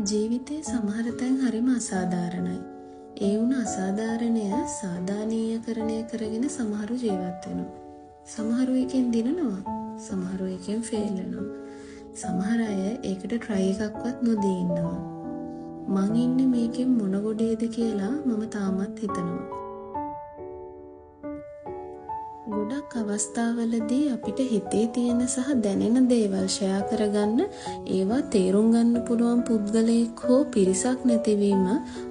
ජීවිතේ සමහර තැන් හරිම අසාධාරණයි. ඒ වුණ අසාධාරණය සාධාරණීයකරණය කරගෙන සමහරු ජීවත් වෙනවා. සමහරු එකෙන් දිනනවා, සමහරු එකෙන් ෆේල් වෙනවා. සමහර අය ඒකට try එකක්වත් නොදී ඉන්නවා. මං ඉන්නේ මේකෙන් මොන ගොඩේද කියලා මම තාමත් හිතනවා. ගොඩක් අවස්ථාවලදී අපිට හිතේ තියෙන සහ දැනෙන දේවල් ෂෙයා කරගන්න, ඒවා තේරුම් ගන්න පුළුවන් පුද්ගලයෙක් හෝ පිරිසක් නැතිවීම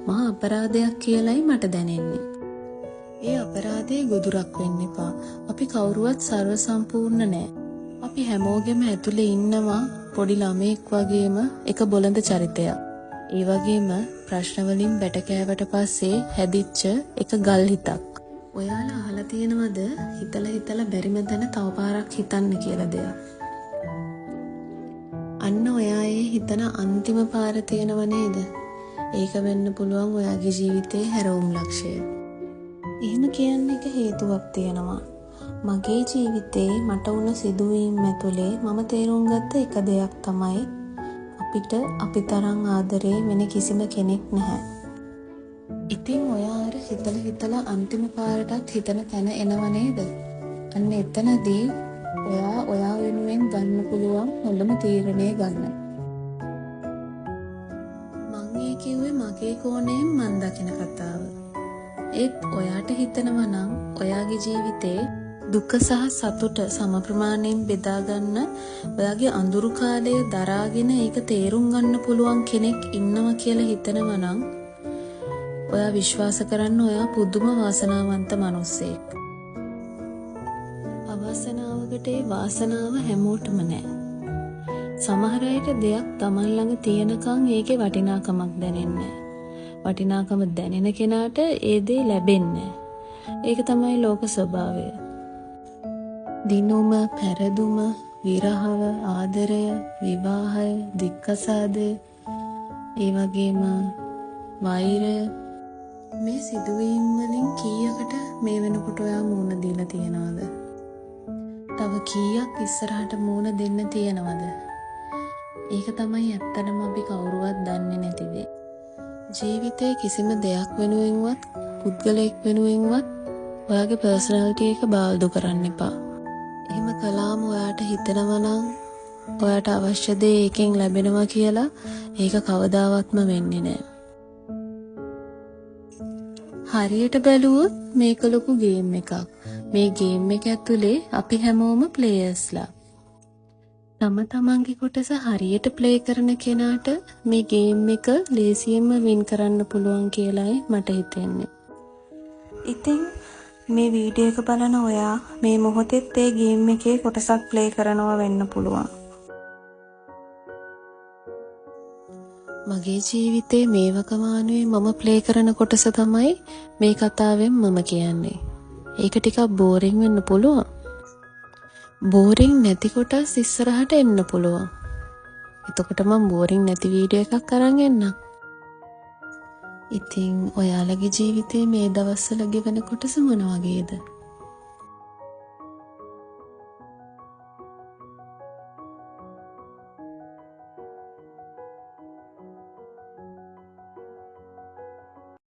මහා අපරාධයක් කියලයි මට දැනෙන්නේ. ඒ අපරාධයේ ගොදුරක් වෙන්න එපා. අපි කවුරුවත් සර්ව සම්පූර්ණ නෑ. අපි හැමෝගෙම ඇතුලේ ඉන්නවා පොඩි ළමෙක් වගේම එක බොළඳ චරිතයක්. ඒ වගේම ප්‍රශ්න වලින් බැට කෑවට පස්සේ හැදිච්ච එක ගල් හිතක්. ඔයාලා අහලා තියෙනවද හිතලා බැරිම තැන තව පාරක් හිතන්න කියලා දෙයක්? අන්න ඔයා ඒ හිතන අන්තිම පාර තියෙනව නේද? ඒක වෙන්න පුළුවන් ඔයාගේ ජීවිතේ හැරවුම් ලක්ෂය. එහෙම කියන්න එක හේතුවක් තියෙනවා. මගේ ජීවිතේ මට වුණ සිදුවීම් ඇතුලේ මම තේරුම් ගත්ත එක දෙයක් තමයි අපිට අපි තරම් ආදරේ වෙන කිසිම කෙනෙක් නැහැ. ඉතින් ඔයා අර හිතලා අන්තිම පාරටත් හිතන තැන එනව නේද? අන්න එතනදී ඔයා වෙනුවෙන් ගන්න පුළුවන් හොඳම තීරණය ගන්න. මං ඒ කිව්වේ මගේ කෝණයෙන් මං දකින කතාව. ඒත් ඔයාට හිතනවා නම් ඔයාගේ ජීවිතේ දුක සහ සතුට සම ප්‍රමාණයෙන් බෙදා ගන්න, ඔයාගේ අඳුරු කාලය දරාගෙන ඒක තේරුම් ගන්න පුළුවන් කෙනෙක් ඉන්නවා කියලා හිතනවා නම් ඔයා විශ්වාස කරන්න ඔයා පුදුම වාසනාවන්ත මිනිස්සෙක්. අවාසනාවකට ඒ වාසනාව හැමෝටම නෑ. සමහර අයට දෙයක් Taman ළඟ තියෙනකන් ඒකේ වටිනාකමක් දැනෙන්නේ නෑ. වටිනාකම දැනෙන කෙනාට ඒ දේ ලැබෙන්නේ නෑ. ඒක තමයි ලෝක ස්වභාවය. දිනුම, පෙරදුම, විරහව, ආදරය, විවාහය, දික්කසාදය, ඒ වගේම වෛරය, මේ සිදුවීම් වලින් කීයකට මේ වෙනකොට ඔයා මූණ දීලා තියනවද? තව කීයක් ඉස්සරහට මූණ දෙන්න තියනවද? ඒක තමයි ඇත්තටම අපි කවුරුවත් දන්නේ නැති දේ. ජීවිතේ කිසිම දෙයක් වෙනුවෙන්වත් පුද්ගලයෙක් වෙනුවෙන්වත් ඔයාගේ පර්සනැලිටි එක බාල්දු කරන්න එපා. එහෙම කළාම ඔයාට හිතෙනවා නම් ඔයාට අවශ්‍ය දේ එකෙන් ලැබෙනවා කියලා, ඒක කවදාවත්ම වෙන්නේ නැහැ. හරියට බැලුවොත් මේක ලොකු ගේම් එකක්. මේ ගේම් එක ඇතුලේ අපි හැමෝම ප්ලේයර්ස්ලා. තමන්ගේ කොටස හරියට ප්ලේ කරන කෙනාට මේ ගේම් එක ලේසියෙන්ම වින් කරන්න පුළුවන් කියලායි මට හිතෙන්නේ. ඉතින් මේ වීඩියෝ එක බලන ඔයා මේ මොහොතේත් ඒ ගේම් එකේ කොටසක් ප්ලේ කරනවා වෙන්න පුළුවන්. මගේ ජීවිතේ මේ වකවානුවේ මම ප්ලේ කරන කොටස තමයි මේ කතාවෙන් මම කියන්නේ. ඒක ටිකක් බෝරින් වෙන්න පුළුවන්. බෝරින් නැති කොටස් ඉස්සරහට එන්න පුළුවන්. එතකොට මම බෝරින් නැති වීඩියෝ එකක් අරන් එන්නම්. ඉතින් ඔයාලගේ ජීවිතේ මේ දවස්වල ගෙවන කොටස මොන වගේද?